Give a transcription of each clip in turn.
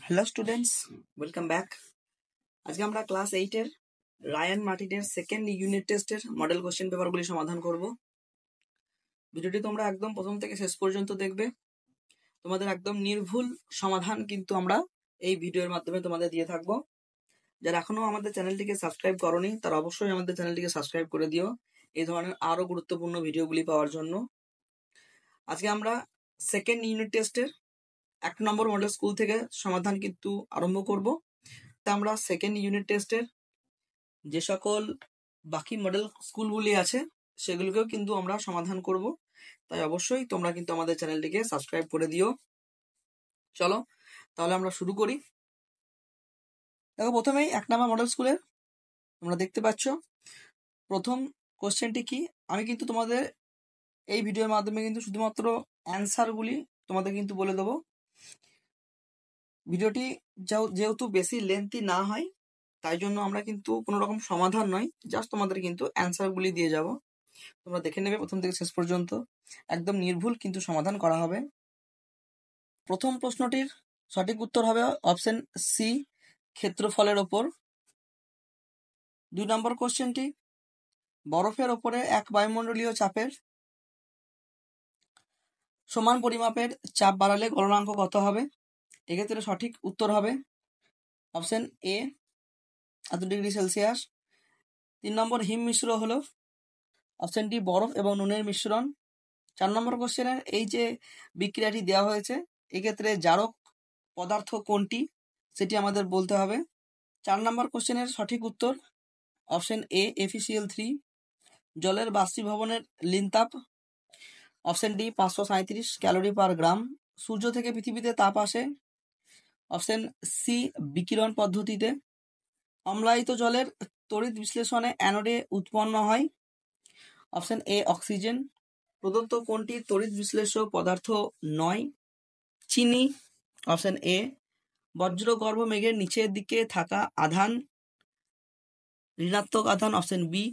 Hello students, welcome back. আজকে আমরা class 8-এর Ryan মার্টিনের সেকেন্ড ইউনিট টেস্টের মডেল কোশ্চেন পেপারগুলি সমাধান করব। ভিডিওটি তোমরা একদম প্রথম থেকে শেষ পর্যন্ত দেখবে। তোমাদের একদম নির্ভুল সমাধান কিন্তু আমরা এই ভিডিওর মাধ্যমে তোমাদের দিয়ে থাকবো। যারা এখনো আমাদের চ্যানেলটিকে সাবস্ক্রাইব করোনি তারা অবশ্যই আমাদের চ্যানেলটিকে সাবস্ক্রাইব করে দিও এই ধরনের আরো গুরুত্বপূর্ণ ভিডিওগুলি পাওয়ার জন্য। আজকে আমরা সেকেন্ড ইউনিট টেস্টের 1 নম্বর মডেল স্কুল থেকে সমাধান কিন্তু আরম্ভ করব। আমরা সেকেন্ড ইউনিট টেস্টের যে সকল বাকি মডেল স্কুলগুলি আছে সেগুলোকেও কিন্তু আমরা সমাধান করব, তাই অবশ্যই তোমরা কিন্তু আমাদের চ্যানেলটিকে সাবস্ক্রাইব করে দিও। চলো তাহলে আমরা শুরু করি। দেখো, প্রথমেই 1 নম্বর মডেল স্কুলের তোমরা দেখতে পাচ্ছ প্রথম কোশ্চেনটি কি। আমি কিন্তু তোমাদের এই ভিডিওর মাধ্যমে কিন্তু শুধুমাত্র অ্যান্সারগুলি তোমাদের কিন্তু বলে দেবো। ভিডিওটি যেহেতু বেশি লেন্থি না হয় তাই জন্য আমরা কিন্তু কোনো রকম সমাধান নয়, জাস্ট তোমাদের কিন্তু অ্যান্সারগুলি দিয়ে যাব। তোমরা দেখে নেবে প্রথম থেকে শেষ পর্যন্ত, একদম নির্ভুল কিন্তু সমাধান করা হবে। প্রথম প্রশ্নটির সঠিক উত্তর হবে অপশন সি, ক্ষেত্রফলের ওপর। 2 নম্বর কোশ্চেনটি, বরফের ওপরে এক বায়ুমণ্ডলীয় চাপের সমান পরিমাপের চাপ বাড়ালে গলনাঙ্ক কত হবে? এক্ষেত্রে সঠিক উত্তর হবে অপশন এ, এত ডিগ্রি সেলসিয়াস। 3 নম্বর, হিম মিশ্র হলো অপশন ডি, বরফ এবং নুনের মিশ্রণ। 4 নম্বর কোশ্চেনের এই যে বিক্রিয়াটি দেওয়া হয়েছে এক্ষেত্রে জারক পদার্থ কোনটি সেটি আমাদের বলতে হবে। 4 নম্বর কোশ্চেনের সঠিক উত্তর অপশন এ, FeCl3। জলের বাষ্পীভবনের লিনতাপ অপশন ডি, 537 ক্যালোরি পার গ্রাম। সূর্য থেকে পৃথিবীতে তাপ আসে অপশন সি, বিকিরণ পদ্ধতিতে। অম্লায়িত জলের তড়িৎ বিশ্লেষণে অ্যানোডে উৎপন্ন হয় অপশন এ, অক্সিজেন। প্রদত্ত কোনটি তড়িৎ বিশ্লেষ্য পদার্থ নয়? চিনি অপশন এ। বজ্রগর্ভ মেঘের নিচের দিকে থাকা আধান ঋণাত্মক আধান অপশন বি।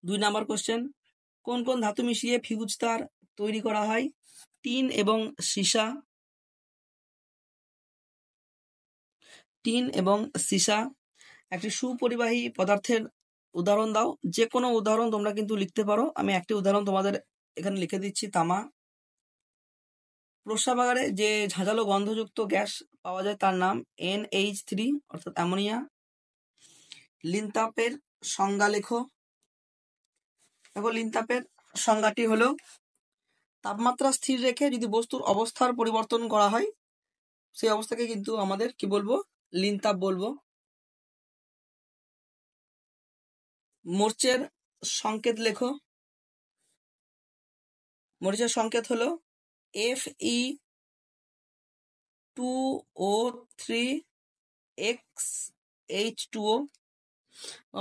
2 নম্বর কোশ্চেন, কোন কোন ধাতু মিশিয়ে ফিউজ তার তৈরি করা হয়? টিন এবং সীসা। টিন এবং সীসা একটি সুপরিবাহী পদার্থের উদাহরণ দাও। যে কোনো উদাহরণ তোমরা কিন্তু লিখতে পারো, আমি একটি উদাহরণ তোমাদের এখানে লিখে দিচ্ছি। তামা। প্রস্রাবাগারে যে ঝাঁঝালো গন্ধযুক্ত গ্যাস পাওয়া যায় তার নাম NH3 অর্থাৎ অ্যামোনিয়া। লিনতাপের সংজ্ঞা লেখো। দেখো, লিনতাপের সংজ্ঞাটি হলো তাপমাত্রা স্থির রেখে যদি বস্তুর অবস্থার পরিবর্তন করা হয় সেই অবস্থাকে কিন্তু আমাদের কি বলবো? লিনতাপ বলবো। মরচের সংকেত লেখো। মরিচের সংকেত হলো Fe2O3X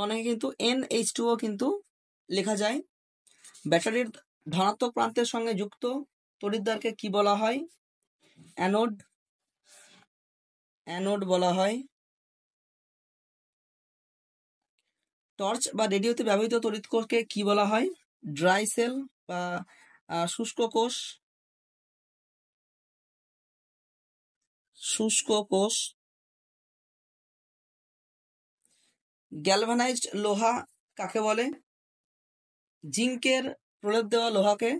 অনেকে কিন্তু NH2O কিন্তু লেখা যায়। ব্যাটারির ধনাত্মক প্রান্তের সঙ্গে যুক্ত তড়িৎদ্বারকে কি বলা হয়? অ্যানোড। অ্যানোড বলা হয়। টর্চ বা রেডিওতে ব্যবহৃত তড়িৎ কোষকে কি বলা হয়? ড্রাই সেল বা শুষ্ক কোষ। শুষ্ক কোষ। গ্যালভানাইজড লোহা কাকে বলে? জিঙ্কের প্রলেপ দেওয়া লোহাকে।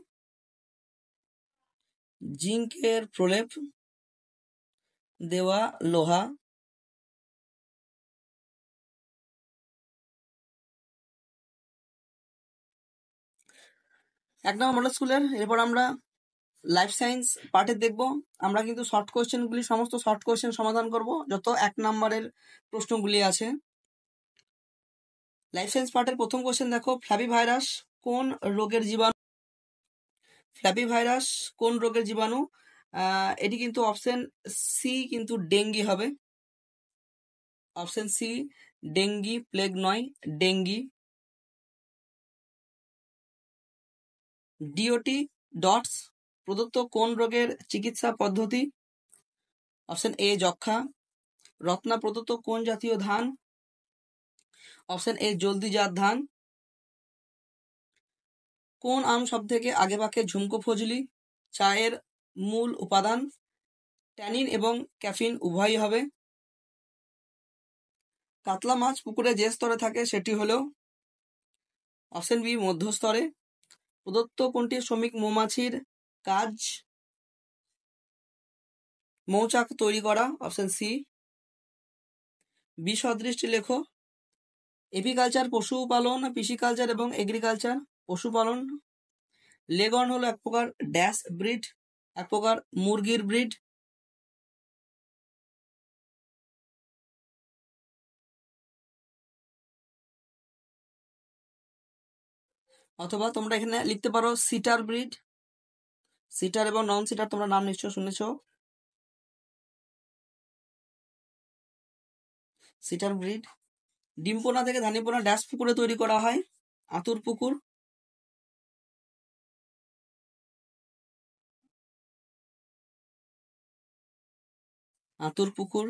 জিঙ্কের প্রলেপ দেওয়া লোহা। এক নম্বর মডেল স্কুলের এরপর আমরা লাইফ সায়েন্স পার্টে দেখব। আমরা কিন্তু শর্ট কোয়েশ্চেনগুলি সমস্ত শর্ট কোয়েশ্চেন সমাধান করব যত 1 নম্বরের প্রশ্নগুলি আছে। লাইফ সায়েন্স পার্টের প্রথম কোয়েশ্চেন দেখো, ফ্ল্যাপি ভাইরাস কোন রোগের জীবাণু? ফ্ল্যাপি ভাইরাস কোন রোগের জীবাণু? এটি কিন্তু অপশন সি কিন্তু ডেঙ্গি হবে। অপশন সি ডেঙ্গি, প্লেগ নয়, ডেঙ্গি। ডিওটি ডটস প্রদত্ত কোন রোগের চিকিৎসা পদ্ধতি? অপশন এ, যক্ষা। রত্না প্রদত্ত কোন জাতীয় ধান? অপশন এ, জলদিজাত ধান। কোন আম সব থেকে আগে পাকে ঝুমকো ফজলি চায়ের মূল উপাদান? ট্যানিন এবং ক্যাফিন উভয়ই হবে। কাতলা মাছ পুকুরে যে স্তরে থাকে সেটি হলো অপশন বি মধ্যস্তরে। প্রদত্ত কোনটি শ্রমিক মৌমাছির কাজ? মৌচাক তৈরি করা, অপশন সি। বি সদৃশটি লেখো। এপিকালচার পশুপালন, পিসিকালচার এবং এগ্রিকালচার পশুপালন। লেগন হলো এক প্রকার ড্যাশ ব্রিড, এক প্রকার মুরগির ব্রিড। অথবা তোমরা এখানে লিখতে পারো সিটার ব্রিড। সিটার এবং নন সিটার তোমরা নাম নিশ্চয় শুনেছো। Seater breed. ডিমপোনা থেকে ধানিপোনা ড্যাশ পুকুরে তৈরি করা হয়? আতুর পুকুর। আতুর পুকুর।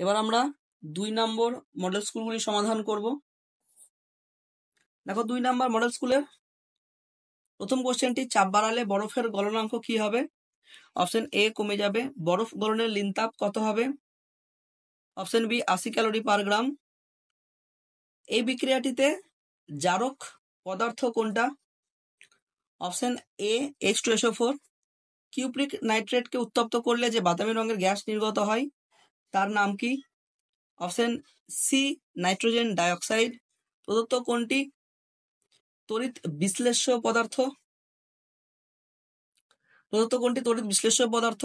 এবার আমরা 2 নম্বর মডেল স্কুলগুলি সমাধান করব। দেখো 2 নম্বর মডেল স্কুলের প্রথম কোশ্চেনটি, চাপ বাড়ালে বরফের গলনাঙ্ক কি হবে? অপশন এ কমে যাবে। বরফ গলনের লিনতাপ কত হবে? অপশন বি 80 ক্যালোরি পার গ্রাম। এই বিক্রিয়াটিতে জারক পদার্থ কোনটা? Option A H2SO4। কিউপ্রিক নাইট্রেটকে উত্তপ্ত করলে যে বাদামি রঙের গ্যাস নির্গত হয় তার নাম কি? Option C nitrogen dioxide. প্রদত্ত কোনটি তড়িৎ বিশ্লেষ্য পদার্থ? প্রদত্ত কোনটি তড়িৎ বিশ্লেষ্য পদার্থ?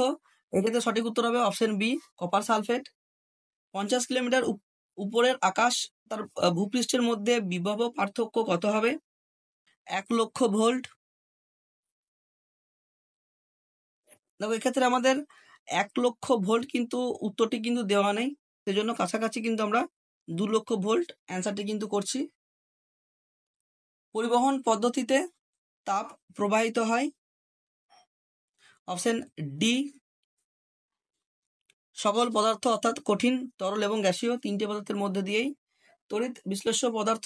এক্ষেত্রে সঠিক উত্তর হবে option B copper sulphate. 50 kilometre উপরের আকাশ তার ভূপৃষ্ঠের মধ্যে বিভব পার্থক্য কত হবে? 1 লক্ষ ভোল্ট। দেখো এক্ষেত্রে আমাদের 1 লক্ষ ভোল্ট কিন্তু উত্তরটি কিন্তু দেওয়া নেই, সেজন্য কাছাকাছি কিন্তু আমরা 2 লক্ষ ভোল্ট অ্যান্সারটি কিন্তু করছি। পরিবহন পদ্ধতিতে তাপ প্রবাহিত হয়? অপশন ডি সকল পদার্থ অর্থাৎ কঠিন, তরল এবং গ্যাসীয় 3টে পদার্থের মধ্যে দিয়েই। তড়িৎ বিশ্লেষ্য পদার্থ?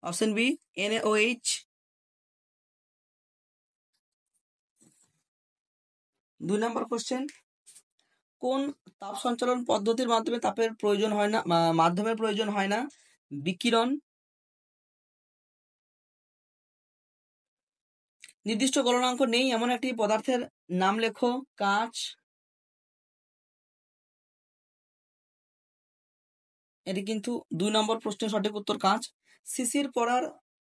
Option B NaOH। 2 নম্বর কোশ্চেন, কোন তাপ সঞ্চালন পদ্ধতির মাধ্যমে তাপের প্রয়োজন হয় না, মাধ্যমের প্রয়োজন হয় না? বিকিরণ। নির্দিষ্ট গলনাঙ্ক নেই এমন একটি পদার্থের নাম লেখো। কাঁচ। এটি কিন্তু 2 নম্বর প্রশ্নের সঠিক উত্তর কাঁচ। শিশির পড়ার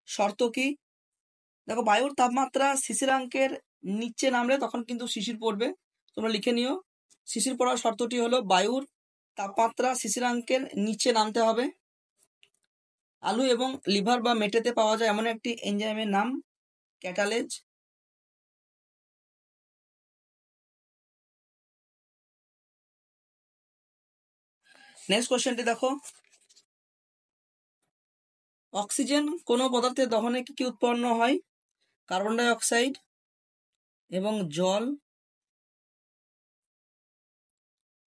শর্ত কি? দেখো বায়ুর তাপমাত্রা শিশিরাঙ্কের নিচে নামলে তখন কিন্তু শিশির পড়বে, তোমরা লিখে নিও। শিশির পড়ার শর্তটি হলো বায়ুর তাপমাত্রা শিশিরাঙ্কের নিচে নামতে হবে। আলু এবং লিভার বা মেটেতে পাওয়া যায় এমন একটি এনজাইমের নাম ক্যাটালেজ। নেক্সট কোশ্চেনটি দেখো, অক্সিজেন কোন পদার্থের দহনে কি কি উৎপন্ন হয়? কার্বন ডাই অক্সাইড এবং জল।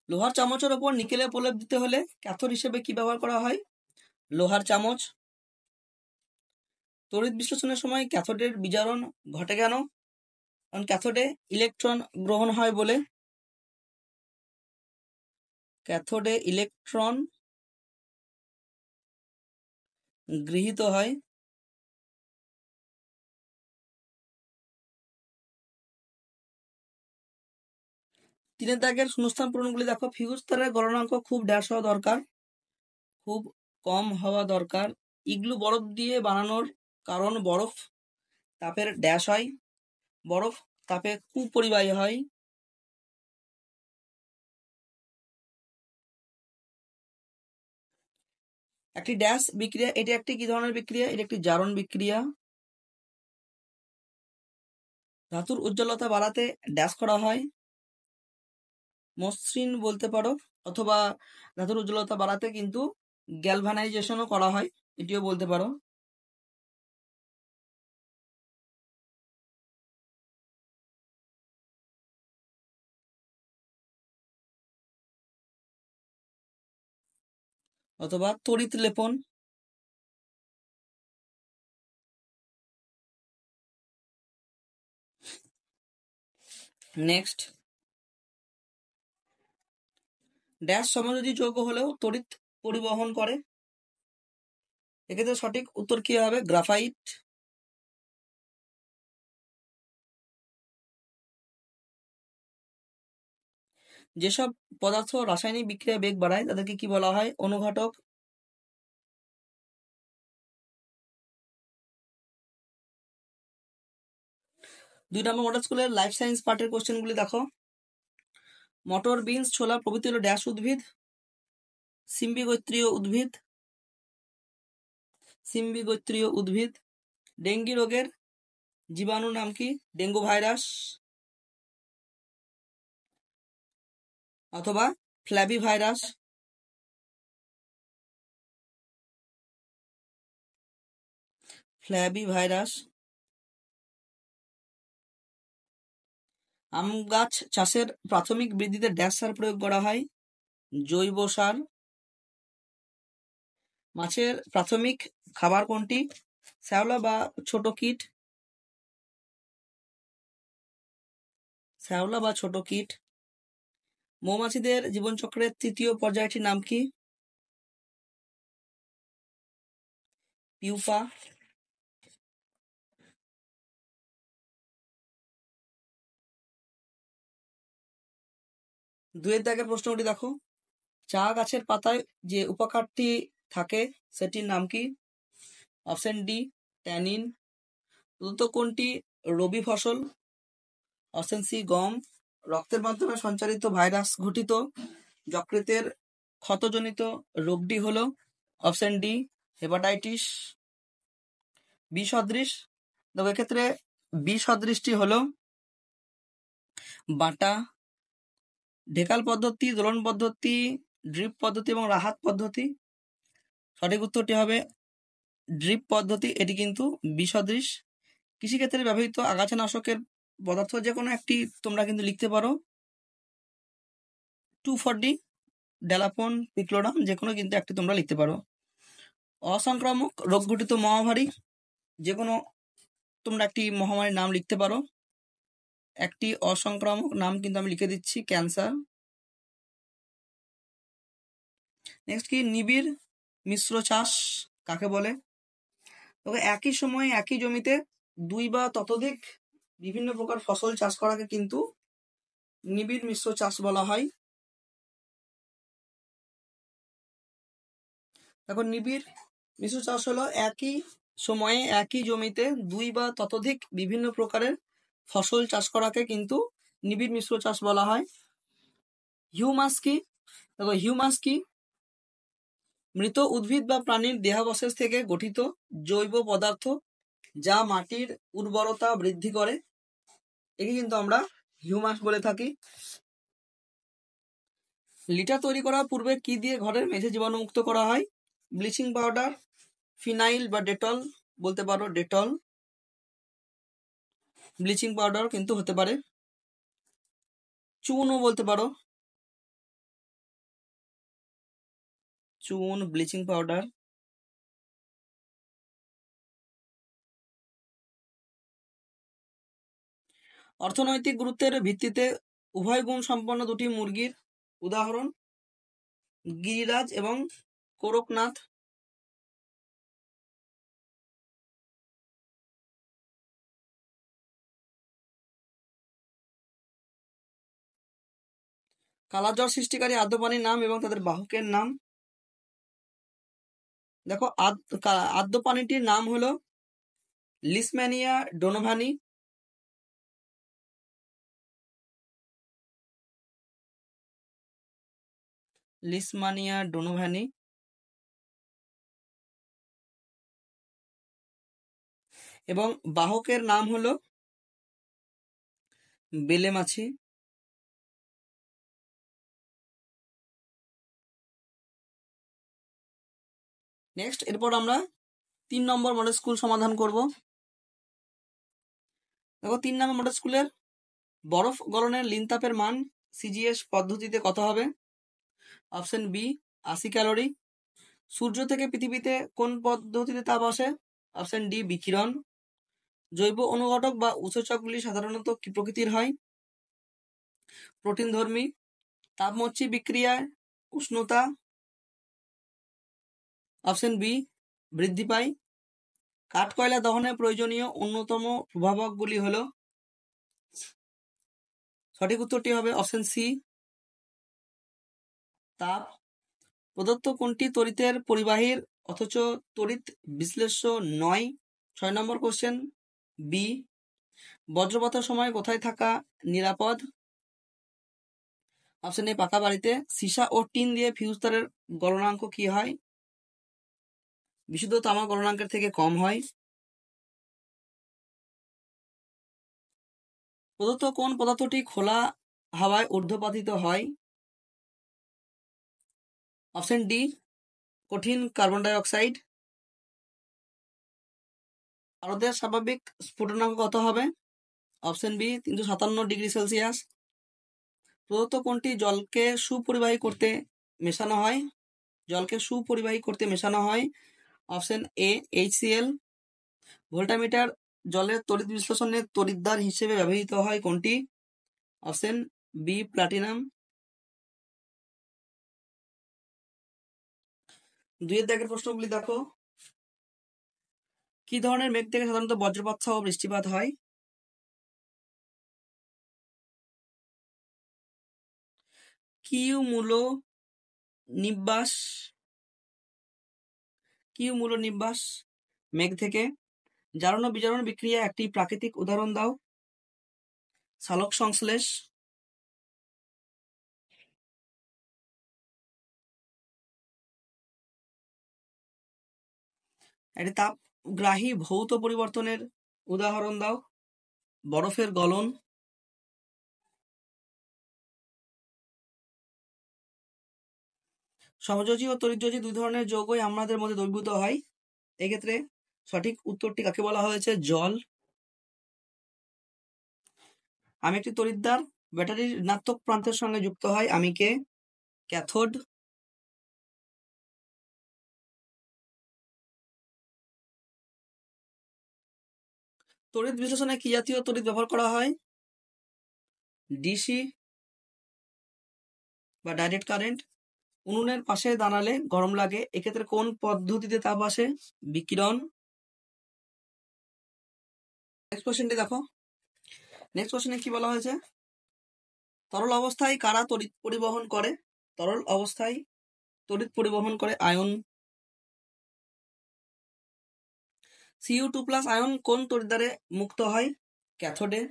লোহার চামচের ওপর নিকেলের প্রলেপ দিতে হলে ক্যাথোড হিসেবে কি ব্যবহার করা হয়? লোহার চামচ। তড়িৎ বিশ্লেষণের সময় ক্যাথোডের বিজারণ ঘটে কেন? কারণ ক্যাথোডে ইলেকট্রন গ্রহণ হয় বলে। ক্যাথোডে ইলেকট্রন গৃহীত হয়। তিনের দাগের শূন্যস্থান পূরণগুলি দেখো। ফিউজ তারের গলনাঙ্ক খুব ড্যাশ হওয়া দরকার, খুব কম হওয়া দরকার। ইগলু বরফ দিয়ে বানানোর কারণ বরফ তাপের ড্যাশ হয়, বরফ তাপে কুপরিবাহী হয়। একটি ড্যাশ বিক্রিয়া, এটি একটি কি ধরনের বিক্রিয়া? এটি একটি জারণ বিক্রিয়া। ধাতুর উজ্জ্বলতা বাড়াতে ড্যাশ করা হয়? মসৃণ বলতে পারো, অথবা ধাতুর উজ্জ্বলতা বাড়াতে কিন্তু গ্যালভানাইজেশনও করা হয়, এটিও বলতে পারো। অথবা তড়িৎ লেপন। নেক্সট, ড্যাশ সমযোজী যৌগ হলেও তড়িৎ পরিবহন করে। এক্ষেত্রে সঠিক উত্তর কি হবে? গ্রাফাইট। যেসব পদার্থ রাসায়নিক বিক্রিয়া বেগ বাড়ায় তাদেরকে কি বলা হয়? অনুঘটক। দুই নম্বর মডেল স্কুলের লাইফ সায়েন্স পার্টের কোশ্চেনগুলি দেখো। মটর, বিনস, ছোলা প্রভৃতি হলো ড্যাশ উদ্ভিদ? সিম্বিগোত্রীয় উদ্ভিদ। সিম্বিগোত্রীয় উদ্ভিদ। ডেঙ্গি রোগের জীবাণুর নাম কি? ডেঙ্গু ভাইরাস অথবা ফ্ল্যাবি ভাইরাস। Flavivirus. আম গাছ চাষের প্রাথমিক বৃদ্ধিতে ড্যাশ সার প্রয়োগ করা হয়? জৈব সার। মাছের প্রাথমিক খাবার কোনটি? শ্যাওলা বা ছোট কীট? শ্যাওলা বা ছোট কীট। মৌমাছিদের জীবনচক্রের তৃতীয় পর্যায়টির নাম কি? পিউপা। দুয়ের দাগের প্রশ্নটি দেখো। চা গাছের পাতায় যে উপকারটি থাকে সেটির নাম কি? Option D tannin. প্রদত্ত কোনটি রবি ফসল? অপশন সি গম। রক্তের মাধ্যমে সঞ্চারিত ভাইরাস ঘটিত যকৃতের ক্ষতজনিত রোগটি হলো? Option D hepatitis. বি সদৃশ, দেখো এক্ষেত্রে বি সদৃশটি হলো বাটা। ঢেকাল পদ্ধতি, দোলন পদ্ধতি, ড্রিপ পদ্ধতি এবং রাহাত পদ্ধতি। সঠিক উত্তরটি হবে ড্রিপ পদ্ধতি। এটি কিন্তু বিসদৃশ। কৃষিক্ষেত্রে ব্যবহৃত আগাছানাশকের পদার্থ যে কোনো একটি তোমরা কিন্তু লিখতে পারো। 2,4-D, ড্যালাপন, পিক্লোরাম, যে কোনো কিন্তু একটি তোমরা লিখতে পারো। অসংক্রামক রোগ ঘটিত মহামারী, যে কোনো তোমরা একটি মহামারীর নাম লিখতে পারো। একটি অসংক্রামক নাম কিন্তু আমি লিখে দিচ্ছি, ক্যান্সার। নেক্সট কি? নিবিড় মিশ্র চাষ কাকে বলে? তবে একই সময়ে একই জমিতে দুই বা ততোধিক বিভিন্ন প্রকার ফসল চাষ করাকে কিন্তু নিবিড় মিশ্র চাষ বলা হয়। এখন নিবিড় মিশ্র চাষ হলো একই সময়ে একই জমিতে দুই বা ততোধিক বিভিন্ন প্রকারের ফসল চাষ করাকে কিন্তু নিবিড় মিশ্র চাষ বলা হয়। হিউমাস কি? দেখো হিউমাস কি? মৃত উদ্ভিদ বা প্রাণীর দেহাবশেষ থেকে গঠিত জৈব পদার্থ যা মাটির উর্বরতা বৃদ্ধি করে, একে কিন্তু আমরা হিউমাস বলে থাকি। লিটার তৈরি করার পূর্বে কি দিয়ে ঘরের মেঝে জীবাণুমুক্ত করা হয়? ব্লিচিং পাউডার, ফিনাইল বা ডেটল, বলতে পারো ডেটল। ব্লিচিং পাউডার কিন্তু হতে পারে, চুনও বলতে পারো, চুন, ব্লিচিং পাউডার। অর্থনৈতিক গুরুত্বের ভিত্তিতে উভয় গুণ সম্পন্ন দুটি মুরগির উদাহরণ? গিরিরাজ এবং কোরকনাথ। কালাজ্বর সৃষ্টিকারী আদ্য প্রাণীর নাম এবং তাদের বাহকের নাম? দেখো আদ্য প্রাণীটির নাম হলো লিসম্যানিয়া ডোনোভানি। লিসমানিয়া ডোনোভানি। এবং বাহকের নাম হলো বেলে মাছি। নেক্সট, এরপর আমরা 3 নম্বর মডেল স্কুল সমাধান করব। দেখো 3 নম্বর মডেল স্কুলের বরফ গলনের লিনতাপের মান সিজিএস পদ্ধতিতে কত হবে? Option B 80 calorie. সূর্য থেকে পৃথিবীতে কোন পদ্ধতিতে তাপ আসে? অপশন ডি বিকিরণ। জৈব অনুঘটক বা উৎসেচকগুলি সাধারণত কি প্রকৃতির হয়? প্রোটিনধর্মী। তাপমোচ্চ বিক্রিয়ায় উষ্ণতা অপশন বি বৃদ্ধি পায়। কাঠ কয়লা দহনে প্রয়োজনীয় অন্যতম প্রভাবকগুলি হলো, সঠিক উত্তরটি হবে অপশন সি তাপ। প্রদত্ত কোনটি তড়িতের পরিবাহীর অথচ তড়িৎ বিশ্লেষ্য নয়? 6 নম্বর কোশ্চেন বি। বজ্রপাতের সময় কোথায় থাকা নিরাপদ? অপশন এ পাকা বাড়িতে। সীসা ও টিন দিয়ে ফিউজ তারের গলনাঙ্ক কি হয়? বিশুদ্ধ তামা গলনাঙ্কের থেকে কম হয়। প্রদত্ত কোন পদার্থটি খোলা হাওয়ায় ঊর্ধ্বপাতিত হয়? অপশন ডি কঠিন কার্বন ডাই অক্সাইড। ভারতের স্বাভাবিক স্ফুটনাঙ্ক কত হবে? Option B 357 degree Celsius. প্রদত্ত কোনটি জলকে সুপরিবাহী করতে মেশানো হয়? জলকে সুপরিবাহী করতে মেশানো হয়। Option A HCl। ভোল্টামিটার জলের তড়িৎ বিশ্লেষণে তড়িৎদ্বার হিসেবে ব্যবহৃত হয় কোনটি? Option B platinum. 2 এর দাগের প্রশ্নগুলি দেখো। কি ধরনের মেঘ থেকে সাধারণত বজ্রপাত সহ বৃষ্টিপাত হয়? কিউমুলো নিব্বাস মেঘ থেকে। জারণ ও বিজারণ বিক্রিয়া একটি প্রাকৃতিক উদাহরণ দাও। সালোক সংশ্লেষ। একটি তাপগ্রাহী ভৌত পরিবর্তনের উদাহরণ দাও। বরফের গলন। সমযোজী ও তড়িৎযোজী দুই ধরনের যৌগই আমাদের মধ্যে দ্রবীভূত হয়। এক্ষেত্রে সঠিক উত্তরটি কাকে বলা হয়েছে? জল। আমি একটি তড়িৎদ্বার ব্যাটারির ঋণাত্মক প্রান্তের সঙ্গে যুক্ত হয়, আমি কে? ক্যাথোড। তড়িৎ বিশ্লেষণে কি জাতীয় তড়িৎ ব্যবহার করা হয়? ডিসি বা ডাইরেক্ট কারেন্ট। উনুনের পাশে দাঁড়ালে গরম লাগে, এক্ষেত্রে কোন পদ্ধতিতে তাপ আসে? বিকিরণ। নেক্সট কোশ্চেনটি দেখো। নেক্সট কোশ্চেনে কি বলা হয়েছে? তরল অবস্থায় কারা তড়িৎ পরিবহন করে? তরল অবস্থায় তড়িৎ পরিবহন করে আয়ন। Cu2+ আয়ন কোন তড়িৎদ্বারে মুক্ত হয়? ক্যাথোডে।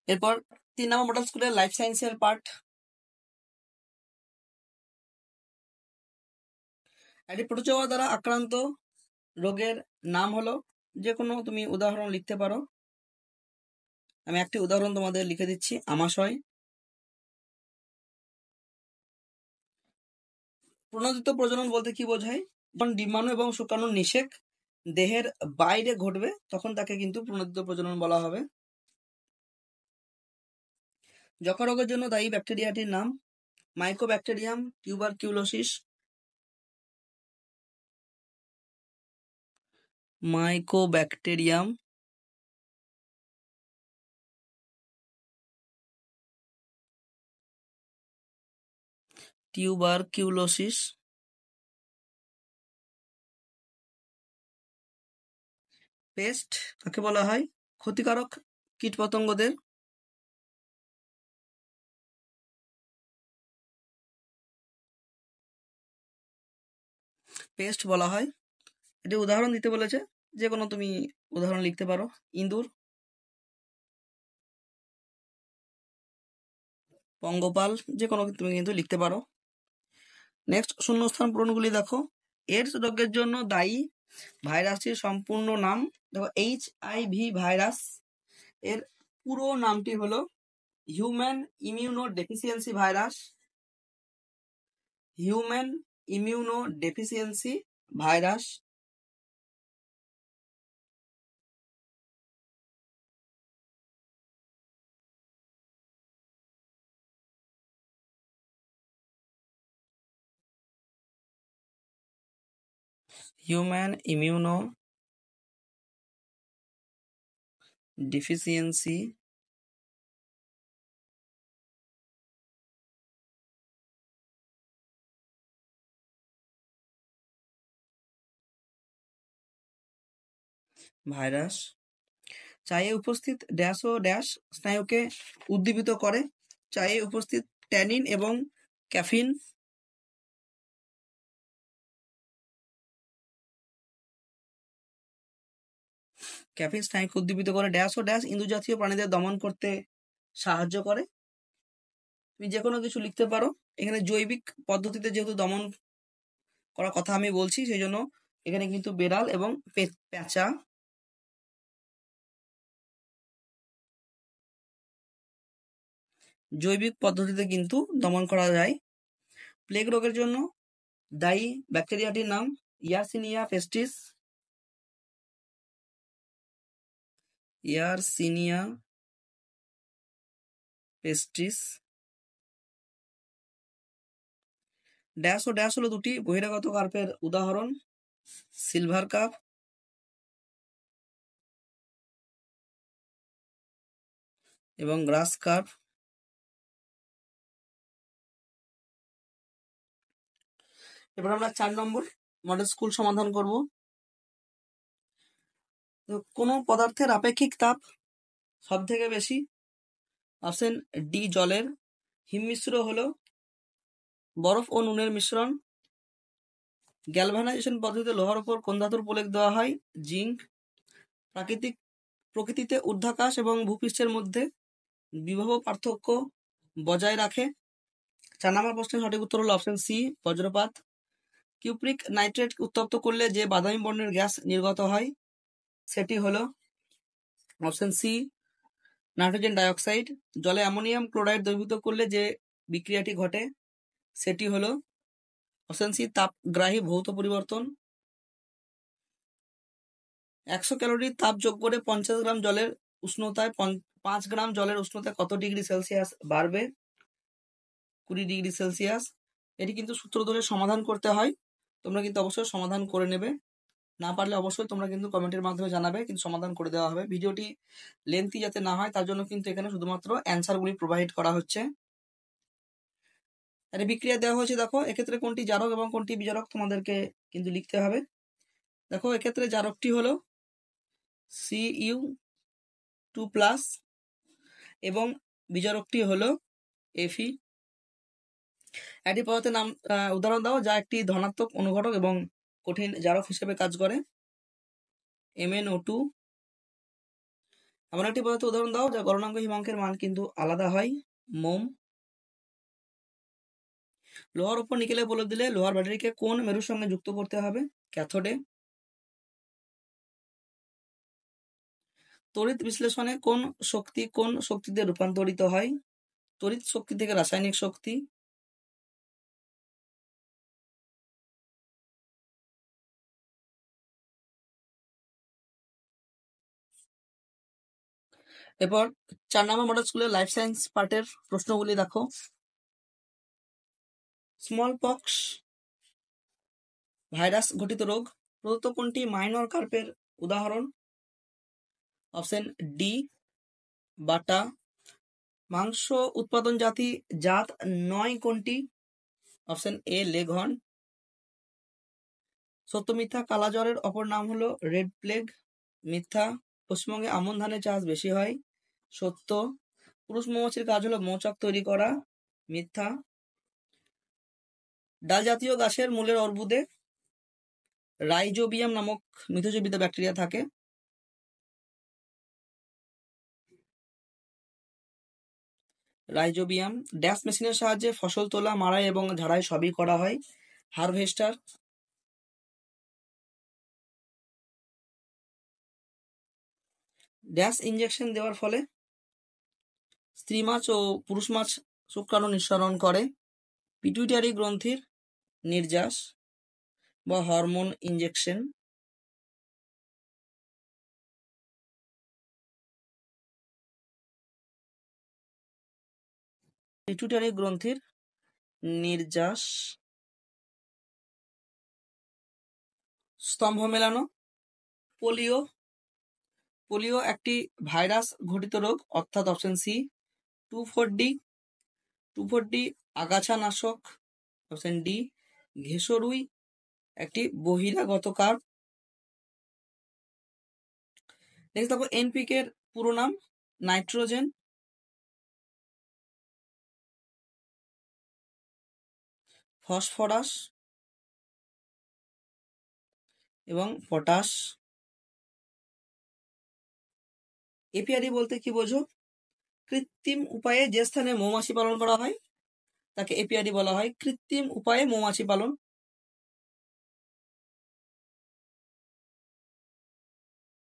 এরপর 3 নম্বর মডেল স্কুলের লাইফ সায়েন্সের পার্ট। একটি প্রোটোজোয়া দ্বারা আক্রান্ত রোগের নাম হলো, যে কোনো তুমি উদাহরণ লিখতে পারো। আমি একটি উদাহরণ তোমাদের লিখে দিচ্ছি, আমাশয়। প্রণোদিত প্রজনন বলতে কি বোঝায়? যখন ডিম্বাণু এবং শুক্রাণুর নিষেক দেহের বাইরে ঘটবে তখন তাকে কিন্তু প্রণোদিত প্রজনন বলা হবে। যক্ষা রোগের জন্য দায়ী ব্যাকটেরিয়াটির নাম? Mycobacterium tuberculosis. Mycobacterium tuberculosis. Pest কাকে বলা হয়? ক্ষতিকারক কীটপতঙ্গদের। পেস্ট বলা হয়। এটি উদাহরণ দিতে বলেছে, যে কোনো তুমি উদাহরণ লিখতে পারো। ইঁদুর, পঙ্গপাল, যে কোনো তুমি কিন্তু লিখতে পারো। নেক্সট শূন্যস্থান পূরণগুলি দেখো। এডস রোগের জন্য দায়ী ভাইরাসটির সম্পূর্ণ নাম দেখো। HIV ভাইরাস এর পুরো নামটি হলো human immuno deficiency virus. Human immuno deficiency virus. Human immuno deficiency virus. চায়ে উপস্থিত ড্যাশ ও ড্যাশ স্নায়ুকে উদ্দীপিত করে। চায়ে উপস্থিত ট্যানিন এবং ক্যাফিন স্নায়ুকে উদ্দীপিত করে। ড্যাশ ও ড্যাশ ইন্দু জাতীয় প্রাণীদের দমন করতে সাহায্য করে। তুমি যে কোনো কিছু লিখতে পারো। এখানে জৈবিক পদ্ধতিতে যেহেতু দমন করার কথা আমি বলছি, সেই জন্য এখানে কিন্তু বেড়াল এবং পেঁচা। জৈবিক পদ্ধতিতে কিন্তু দমন করা যায়। প্লেগ রোগের জন্য দায়ী ব্যাকটেরিয়াটির নাম Yersinia পেস্টিস। Yersinia পেস্টিস। Dash O dash হলো দুটি বহিরাগত কার্পের উদাহরণ, সিলভার কাপ এবং গ্রাস কার্প। এবার আমরা 4 নম্বর মডেল স্কুল সমাধান করব। কোন পদার্থের আপেক্ষিক তাপ সব থেকে বেশি? অপশন ডি জলের। হিমমিশ্র হলো বরফ ও নুনের মিশ্রণ। গ্যালভানাইজেশন পদ্ধতিতে লোহার উপর কোন ধাতুর প্রলেপ দেওয়া হয়? জিঙ্ক। প্রকৃতিতে ঊর্ধ্বাকাশ এবং ভূপৃষ্ঠের মধ্যে বিভব পার্থক্য বজায় রাখে। 4 নম্বর প্রশ্নের সঠিক উত্তর হলো অপশন সি বজ্রপাত। কিউপ্রিক নাইট্রেট উত্তপ্ত করলে যে বাদামি বর্ণের গ্যাস নির্গত হয় সেটি হলো অপশন সি নাইট্রোজেন ডাইঅক্সাইড। জলে অ্যামোনিয়াম ক্লোরাইড দ্রবীভূত করলে যে বিক্রিয়াটি ঘটে সেটি হলো অপশন সি তাপগ্রাহী ভৌত পরিবর্তন। 100 ক্যালোরি তাপ যোগ করে 50 গ্রাম জলের উষ্ণতায় 5 গ্রাম জলের উষ্ণতা কত ডিগ্রি সেলসিয়াস বাড়বে? 20 ডিগ্রি সেলসিয়াস। এটি কিন্তু সূত্র ধরে সমাধান করতে হয়। তোমরা কিন্তু অবশ্যই সমাধান করে নেবে। না পারলে অবশ্যই তোমরা কিন্তু কমেন্টের মাধ্যমে জানাবে, কিন্তু সমাধান করে দেওয়া হবে। ভিডিওটি লেন্থি যাতে না হয় তার জন্য কিন্তু এখানে শুধুমাত্র অ্যান্সারগুলি প্রোভাইড করা হচ্ছে। আর বিক্রিয়া দেওয়া হয়েছে, দেখো এক্ষেত্রে কোনটি জারক এবং কোনটি বিজারক তোমাদেরকে কিন্তু লিখতে হবে। দেখো এক্ষেত্রে জারকটি হলো Cu2+ এবং বিজারকটি হলো Fe। একটি পদার্থের নাম উদাহরণ দাও যা একটি ধনাত্মক অনুঘটক এবং কঠিন জারক হিসেবে কাজ করে। MnO2। এমন একটি পদার্থ উদাহরণ দাও যা গলনাঙ্ক হিমাঙ্কের মান কিন্তু আলাদা হয়। মোম। লোহার উপর নিকেলের প্রলেপ দিলে লোহার ব্যাটারিকে কোন মেরুর সঙ্গে যুক্ত করতে হবে? ক্যাথোডে। তড়িৎ বিশ্লেষণে কোন শক্তিতে রূপান্তরিত হয়? তড়িৎ শক্তি থেকে রাসায়নিক শক্তি। এরপর 4 নম্বর মডেল স্কুলের লাইফ সায়েন্স পার্টের প্রশ্নগুলি দেখো। স্মল পক্স ভাইরাস ঘটিত রোগ প্রদত্ত কোনটি মাইনর কার্পের উদাহরণ? অপশন ডি বাটা। মাংস উৎপাদন জাত নয় কোনটি? Option A Leghorn. সত্য মিথ্যা কালা জ্বরের অপর নাম হলো রেড প্লেগ। মিথ্যা। পশ্চিমবঙ্গে আমন ধানের চাষ বেশি হয়। সত্য। পুরুষ মৌমাছির কাজ হলো মৌচাক তৈরি করা। মিথ্যা। ডাল জাতীয় গাছের মূলের অর্বুদে রাইজোবিয়াম নামক মিথজীবিত ব্যাকটেরিয়া থাকে। রাইজোবিয়াম। ড্যাশ মেশিনের সাহায্যে ফসল তোলা, মাড়াই এবং ঝাড়াই সবই করা হয়। হারভেস্টার। ড্যাশ ইনজেকশন দেওয়ার ফলে স্ত্রী মাছ ও পুরুষ মাছ শুক্রাণু নিঃসরণ করে। পিটুইটারি গ্রন্থির নির্যাস বা হরমোন ইনজেকশন। পিটুইটারি গ্রন্থির নির্যাস। স্তম্ভ মেলানো। পোলিও পোলিও একটি ভাইরাস ঘটিত রোগ, অর্থাৎ অপশন সি 2,4-D। 2,4-D আগাছা নাশক, অপশন ডি ঘেঁষরুই একটি বহিরাগত কার্প। নেক্সট দেখো এনপিকে এর পুরো নাম নাইট্রোজেন, ফসফরাস এবং পটাশ। এপিআরি বলতে কি বোঝো? কৃত্রিম উপায়ে যে স্থানে মৌমাছি পালন করা হয় তাকে এপিআরি বলা হয়। কৃত্রিম উপায়ে মৌমাছি পালন।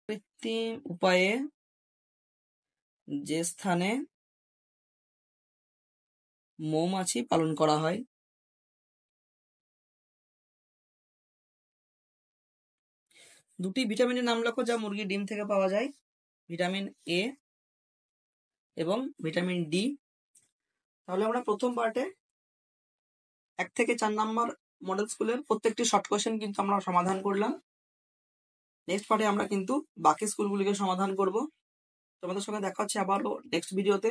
কৃত্রিম উপায়ে যে স্থানে মৌমাছি পালন করা হয়। দুটি ভিটামিনের নাম লেখো যা মুরগির ডিম থেকে পাওয়া যায়, ভিটামিন এ এবং ভিটামিন ডি। তাহলে আমরা প্রথম পার্টে 1 থেকে 4 নাম্বার মডেল স্কুলের প্রত্যেকটি শর্ট কোয়েশ্চেন কিন্তু আমরা সমাধান করলাম। নেক্সট পার্টে আমরা কিন্তু বাকি স্কুলগুলিকে সমাধান করব। তোমাদের সঙ্গে দেখা হচ্ছে আবারও নেক্সট ভিডিওতে।